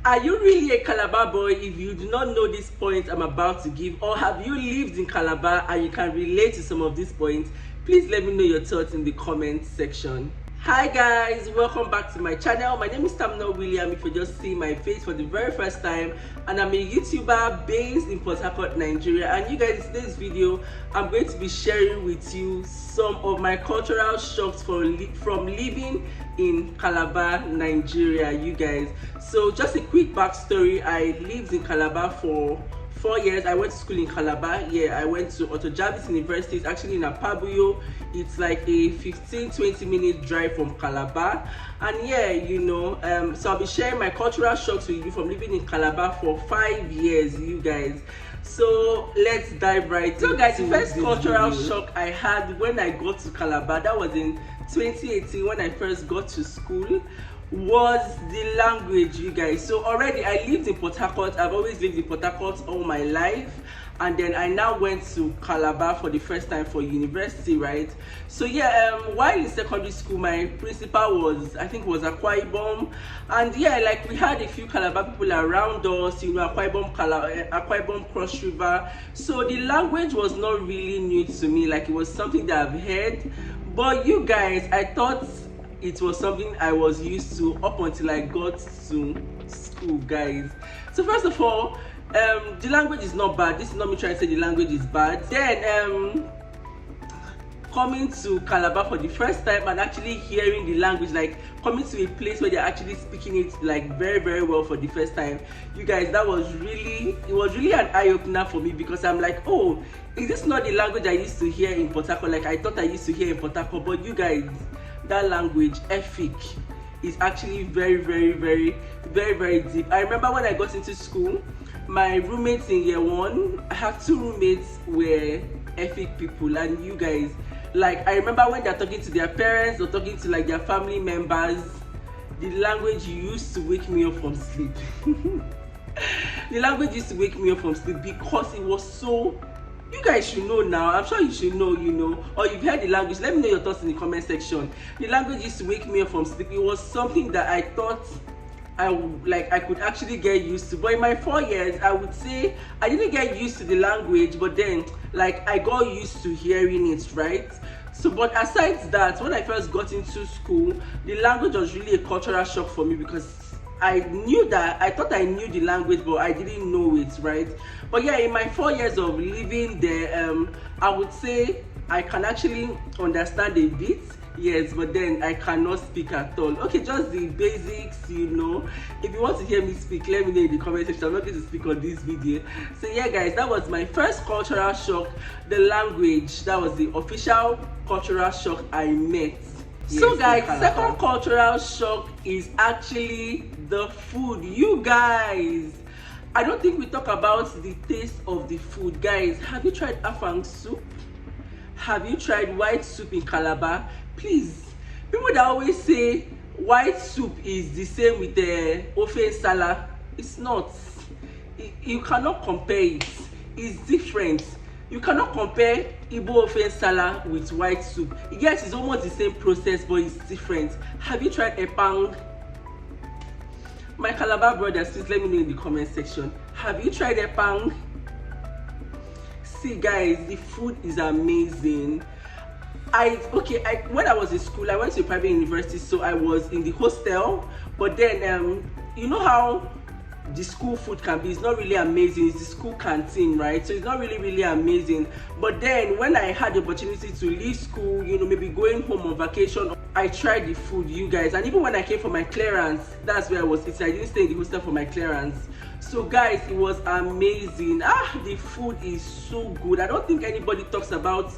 Are you really a Calabar boy if you do not know this point I'm about to give, or have you lived in Calabar and you can relate to some of these points? Please let me know your thoughts in the comment section. Hi guys, welcome back to my channel. My name is Tamna William if you just see my face for the very first time, and I'm a YouTuber based in Port Harcourt, Nigeria. And you guys, in today's video I'm going to be sharing with you some of my cultural shocks from living in Calabar, Nigeria, you guys. So just a quick backstory: I lived in Calabar for 4 years. I went to school in Calabar. I went to Otto Jarvis University. It's actually in Apabuyo. It's like a 15-20 minute drive from Calabar. And so I'll be sharing my cultural shocks with you from living in Calabar for 5 years, you guys. So let's dive right in. So guys, the first cultural shock I had when I got to Calabar, that was in 2018 when I first got to school, was the language, you guys. So already I lived in Port Harcourt. I've always lived in Port Harcourt all my life, and then I now went to Calabar for the first time for university, right? So while in secondary school, my principal was Akwa Ibom, and like we had a few Calabar people around us, Akwa Ibom Cross River. So the language was not really new to me, like it was something that I've heard. But you guys, I thought it was something I was used to up until I got to school, guys. So first of all, the language is not bad. This is not me trying to say the language is bad. Then coming to Calabar for the first time and actually hearing the language, like coming to a place where they're actually speaking it like very, very well for the first time, you guys, it was really an eye-opener for me, because I'm like, oh, is this not the language I used to hear in Port Harcourt? Like I thought I used to hear in Port Harcourt. But you guys, that language, Efik, is actually very, very, very, very, very deep. I remember when I got into school, my roommates in year one, I have 2 roommates were Efik people, and you guys, like I remember when they're talking to their parents or talking to like their family members, the language used to wake me up from sleep. The language used to wake me up from sleep because it was so. You guys should know now. I'm sure you should know, or you've heard the language. Let me know your thoughts in the comment section. The language used to wake me up from sleep. It was something that I thought I could actually get used to. But in my 4 years, I would say I didn't get used to the language, but then like I got used to hearing it, right? So, but aside that, when I first got into school, the language was really a cultural shock for me, because I thought I knew the language, but I didn't know it, right? But in my 4 years of living there, I would say I can actually understand a bit, yes, but then I cannot speak at all. Okay, just the basics, If you want to hear me speak, let me know in the comment section. I'm not going to speak on this video. So guys, that was my first cultural shock, the language. That was the official cultural shock I met. So guys, second cultural shock is actually the food. You guys, I don't think we talk about the taste of the food. Guys, have you tried afang soup? Have you tried white soup in Calabar? Please, people that always say white soup is the same with the ofe nsala, it's not. You cannot compare it. It's different. You cannot compare Igbo ofe nsala with white soup. Yes, it's almost the same process, but it's different. Have you tried epang? My Calabar brothers, please let me know in the comment section. Have you tried epang? See guys, the food is amazing. When I was in school, I went to a private university, so I was in the hostel. But then you know how the school food can be, it's not really amazing. It's the school canteen, right? So it's not really amazing. But then when I had the opportunity to leave school, maybe going home on vacation, I tried the food, you guys. And even when I came for my clearance, that's where I was eating. I didn't stay in the hostel for my clearance. So guys, it was amazing. The food is so good. I don't think anybody talks about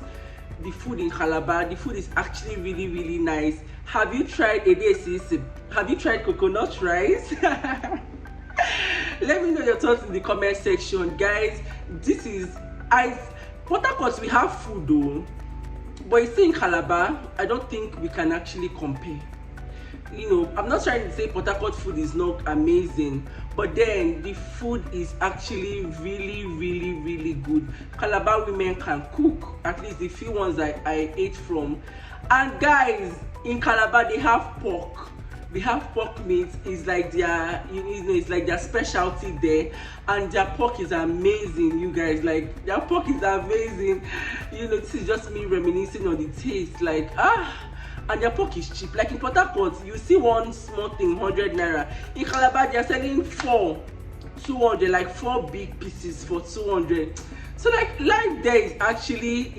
the food in Calabar. The food is actually really nice. Have you tried edesi? Have you tried coconut rice? Let me know your thoughts in the comment section, guys. Port Harcourt, we have food though, but you see in Calabar, I don't think we can actually compare. I'm not trying to say Port Harcourt food is not amazing, but then the food is actually really good. Calabar women can cook, at least the few ones I ate from. And guys, in Calabar they have pork. They have pork meat. It's like their, it's like their specialty there, and their pork is amazing, you guys. Like their pork is amazing. This is just me reminiscing on the taste. Like and their pork is cheap. Like in Port Harcourt, you see one small thing 100 naira. In Calabar, they are selling 200, like 4 big pieces for 200. So like life there is actually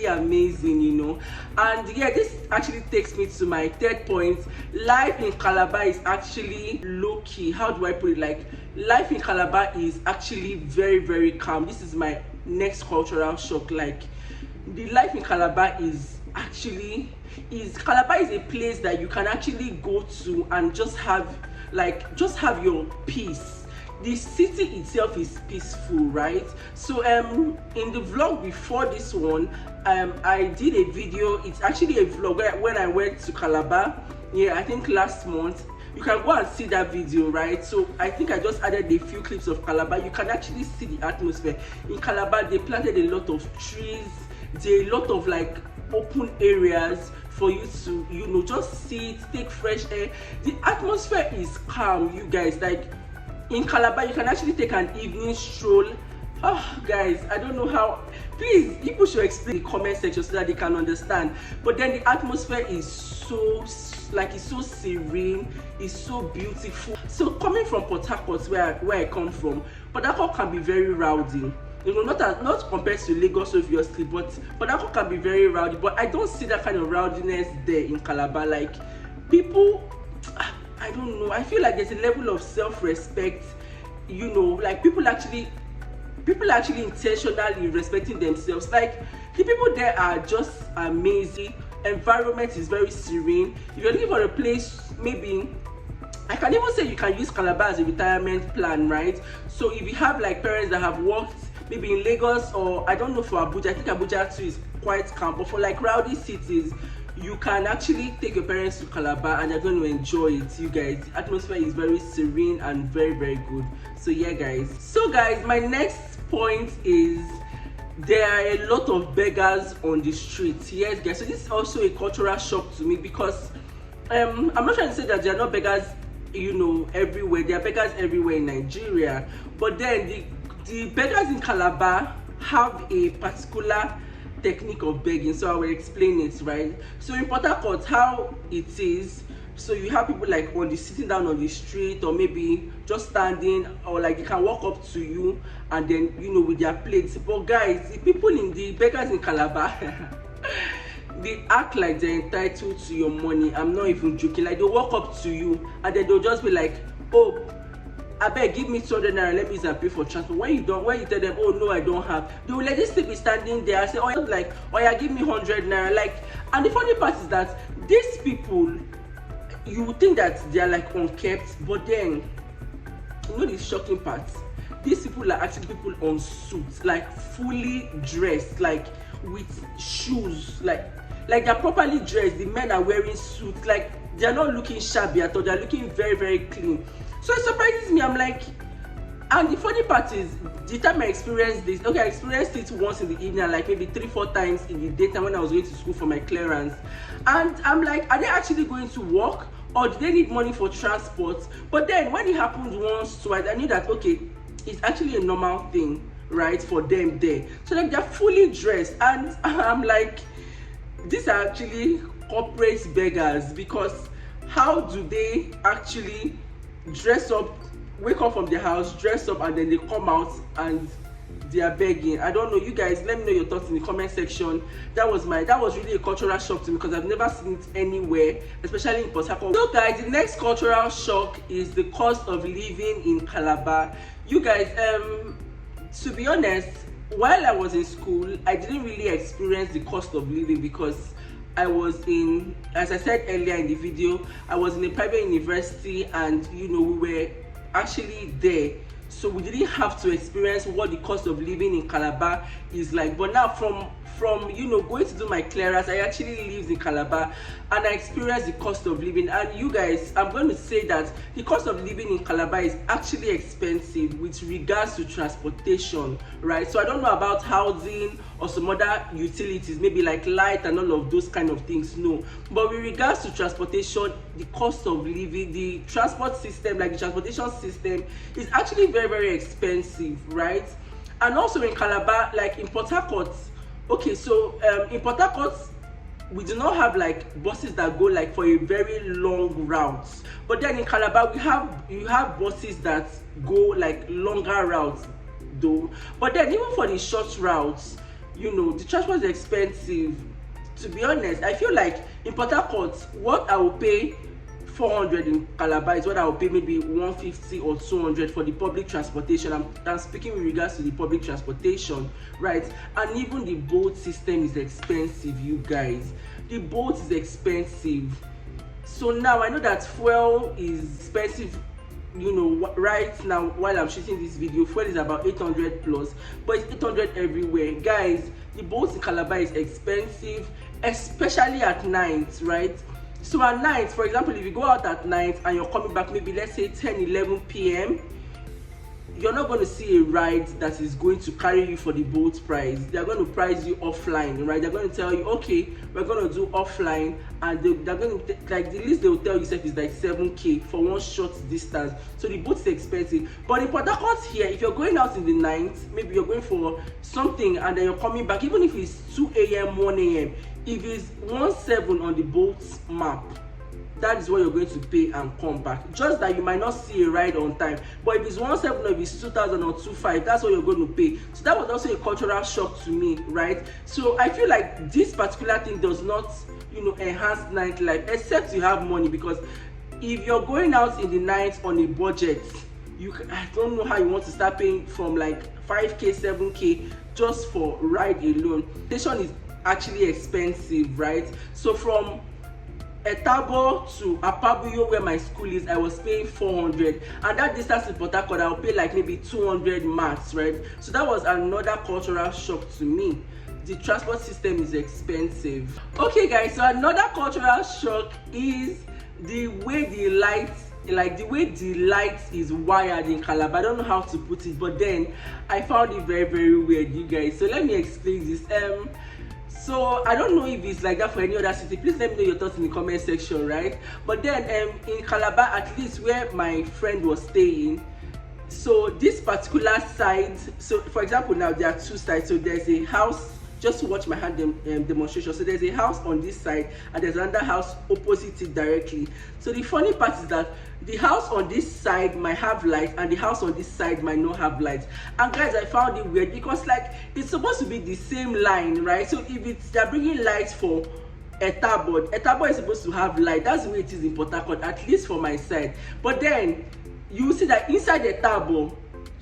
amazing, And yeah, this actually takes me to my third point. Life in Calabar is actually low key. How do I put it? Like life in Calabar is actually very, very calm. This is my next cultural shock. Like the life in Calabar Calabar is a place that you can actually go to and just have your peace. The city itself is peaceful, right? So in the vlog before this one, I did a video. It's actually a vlog when I went to Calabar, I think last month. You can go and see that video, right? So I think I just added a few clips of Calabar. You can actually see the atmosphere in Calabar. They planted a lot of trees. There are a lot of like open areas for you to just sit, take fresh air. The atmosphere is calm, you guys. Like in Calabar, you can actually take an evening stroll. Guys, I don't know how. Please, people should explain in the comment section so that they can understand. But then the atmosphere is it's so serene, it's so beautiful. So coming from Port Harcourt, where I come from, Port Harcourt can be very rowdy. Not compared to Lagos, obviously, but Port Harcourt can be very rowdy. But I don't see that kind of rowdiness there in Calabar. Like people, I don't know. I feel like there's a level of self-respect. Like people actually intentionally respecting themselves. Like the people there are just amazing. Environment is very serene. If you live on a place, maybe I can even say you can use Calabar as a retirement plan, right? So if you have like parents that have worked maybe in Lagos, or I don't know, for Abuja, I think Abuja too is quite calm, but for like rowdy cities, you can actually take your parents to Calabar and they're going to enjoy it, you guys. The atmosphere is very serene and very, very good. So yeah, guys. So guys, my next point is there are a lot of beggars on the streets. Yes, guys. So this is also a cultural shock to me, because I'm not trying to say that there are not beggars, everywhere. There are beggars everywhere in Nigeria, but then the beggars in Calabar have a particular technique of begging. So I will explain it, right? So in Port Harcourt, how it is, so you have people like sitting down on the street, or maybe just standing, or like they can walk up to you and then with their plates. But guys, the beggars in Calabar they act like they're entitled to your money. I'm not even joking. Like they walk up to you and then they'll just be like, oh, I beg, give me 200 naira, let me use and pay for transport. When you tell them, oh no, I don't have, they will let this still be standing there and say, oh yeah, give me 100 naira. Like, and the funny part is that these people, you would think that they are like unkept, but then the shocking part, these people are actually people on suits, like fully dressed, like with shoes, like they're properly dressed. The men are wearing suits, like they're not looking shabby at all, they're looking very, very clean. So it surprises me. I'm like, and the funny part is, the time I experienced this, I experienced it once in the evening, like maybe 3-4 times in the daytime when I was going to school for my clearance. And I'm like, are they actually going to work, or do they need money for transport? But then when it happened once, twice, I knew that it's actually a normal thing, right, for them there. So like they're fully dressed, and I'm like, these are actually corporate beggars, because how do they actually dress up, wake up from their house, dress up, and then they come out and they are begging? I don't know, you guys, let me know your thoughts in the comment section. That was really a cultural shock to me, because I've never seen it anywhere, especially in Port Harcourt. So guys, the next cultural shock is the cost of living in Calabar. You guys, to be honest, while I was in school, I didn't really experience the cost of living, because I was in, as I said earlier in the video, I was in a private university, and we were actually there, so we didn't have to experience what the cost of living in Calabar is like. But now, from from going to do my clearance, I actually lived in Calabar and I experienced the cost of living. And you guys, I'm going to say that the cost of living in Calabar is actually expensive with regards to transportation, right? So I don't know about housing or some other utilities, maybe like light and all of those kind of things, no. But with regards to transportation, the cost of living, the transport system, like the transportation system, is actually very, very expensive, right? And also in Calabar, like in Port Harcourt, okay, so in Port Harcourt, we do not have like buses that go like for a very long route. But then in Calabar, you have buses that go like longer routes though. But then even for the short routes, the transport is expensive. To be honest, I feel like in Port Harcourt, what I will pay 400 in Calabar is what I will pay maybe 150 or 200 for the public transportation. I'm speaking with regards to the public transportation, right? And even the boat system is expensive, you guys. The boat is expensive. So now I know that fuel is expensive, right now while I'm shooting this video. Fuel is about 800 plus, but it's 800 everywhere, guys. The boats in Calabar is expensive, especially at night, right? So at night, for example, if you go out at night and you're coming back maybe let's say 10-11 p.m, you're not going to see a ride that is going to carry you for the boat price. They're going to price you offline, right? They're going to tell you, okay, we're going to do offline, and they're going to like the least they will tell you is like 7k for one short distance. So the boat is expensive. But in Port Harcourt here, if you're going out in the night, maybe you're going for something and then you're coming back, even if it's 2 a.m, 1 a.m, if it's 17 on the boat's map, that is what you're going to pay and come back. Just that you might not see a ride on time. But if it's 17 or if it's 2000 or 25, that's what you're going to pay. So that was also a cultural shock to me, right? So I feel like this particular thing does not, enhance nightlife, except you have money. Because if you're going out in the night on a budget, I don't know how you want to start paying from like 5k, 7k just for ride alone. Station is actually expensive, right? So from Etabo to Apabuyo, where my school is, I was paying 400, and that distance in Port Harcourt I'll pay like maybe 200 max, right? So that was another cultural shock to me. The transport system is expensive. Okay guys, so another cultural shock is the way the lights is wired in Calabar. I don't know how to put it, but then I found it very, very weird, you guys. So let me explain this. So I don't know if it's like that for any other city. Please let me know your thoughts in the comment section, right? But then in Calabar, at least where my friend was staying, so this particular side, so for example now there are two sides. So there's a house, just to watch my hand demonstration. So there's a house on this side and there's another house opposite it directly. So the funny part is that the house on this side might have light and the house on this side might not have light. And guys, I found it weird because like it's supposed to be the same line, right? So if they're bringing lights for Etabo is supposed to have light. That's the way it is in Port Harcourt, at least for my side. But then you see that inside Etabo,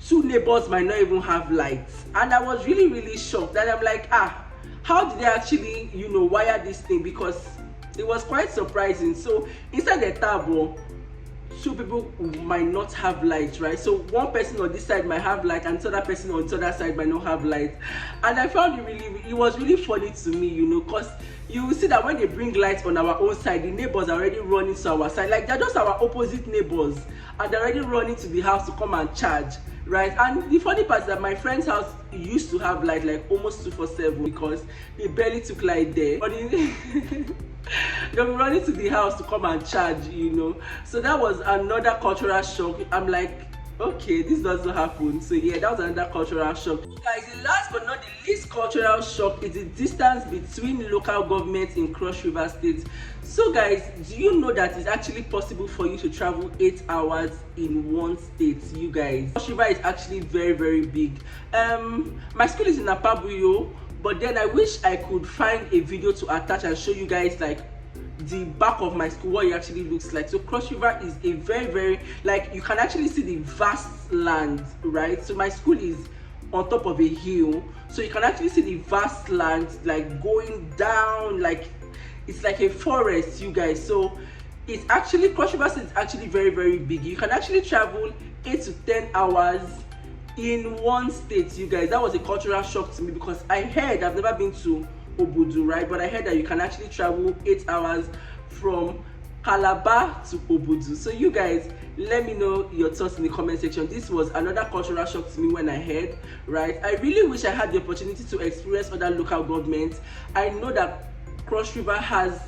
two neighbors might not even have lights. And I was really, really shocked. And I'm like, how did they actually, wire this thing? Because it was quite surprising. So inside the Etabo, two people might not have light, right? So one person on this side might have light and the other person on the other side might not have light. And I found it was really funny to me, because you will see that when they bring lights on our own side, the neighbors are already running to our side. Like they're just our opposite neighbors and they're already running to the house to come and charge, right? And the funny part is that my friend's house used to have light like almost 247 because they barely took light there. But they'll be running to the house to come and charge, So that was another cultural shock. I'm like, okay, this doesn't happen. So yeah, that was another cultural shock. Guys, the last but not the least cultural shock is the distance between local governments in Cross River State. So guys, do you know that it's actually possible for you to travel 8 hours in one state, you guys? Cross River is actually very, very big. My school is in Apabuyo, but then I wish I could find a video to attach and show you guys like the back of my school, what it actually looks like. So Cross River is a very, very, like you can actually see the vast land, right? So my school is on top of a hill, so you can actually see the vast land like going down, like it's like a forest, you guys. So it's actually, Cross River is actually very, very big. You can actually travel 8 to 10 hours in one state. You guys, that was a cultural shock to me, because I heard, I've never been to Obudu, right, but I heard that you can actually travel 8 hours from Calabar to Obudu. So you guys, let me know your thoughts in the comment section. This was another cultural shock to me when I heard, right. I really wish I had the opportunity to experience other local governments. I know that Cross River has,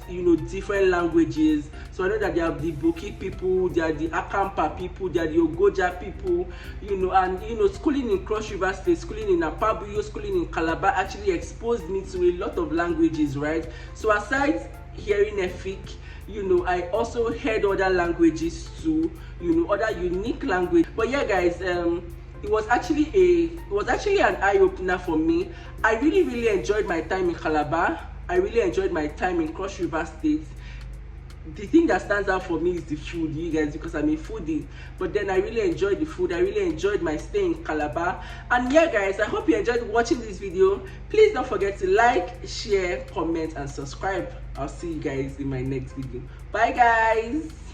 different languages. So I know that there are the Boki people, there are the Akampa people, there are the Ogoja people, and schooling in Cross River State, schooling in Apabuyo, schooling in Calabar actually exposed me to a lot of languages, right. So aside hearing Efik, I also heard other languages too, other unique language. But yeah, guys, it was actually an eye-opener for me. I really enjoyed my time in Calabar. I really enjoyed my time in Cross River State. The thing that stands out for me is the food, you guys, because I'm a foodie. But then I really enjoyed the food. I really enjoyed my stay in Calabar. And yeah, guys, I hope you enjoyed watching this video. Please don't forget to like, share, comment, and subscribe. I'll see you guys in my next video. Bye, guys.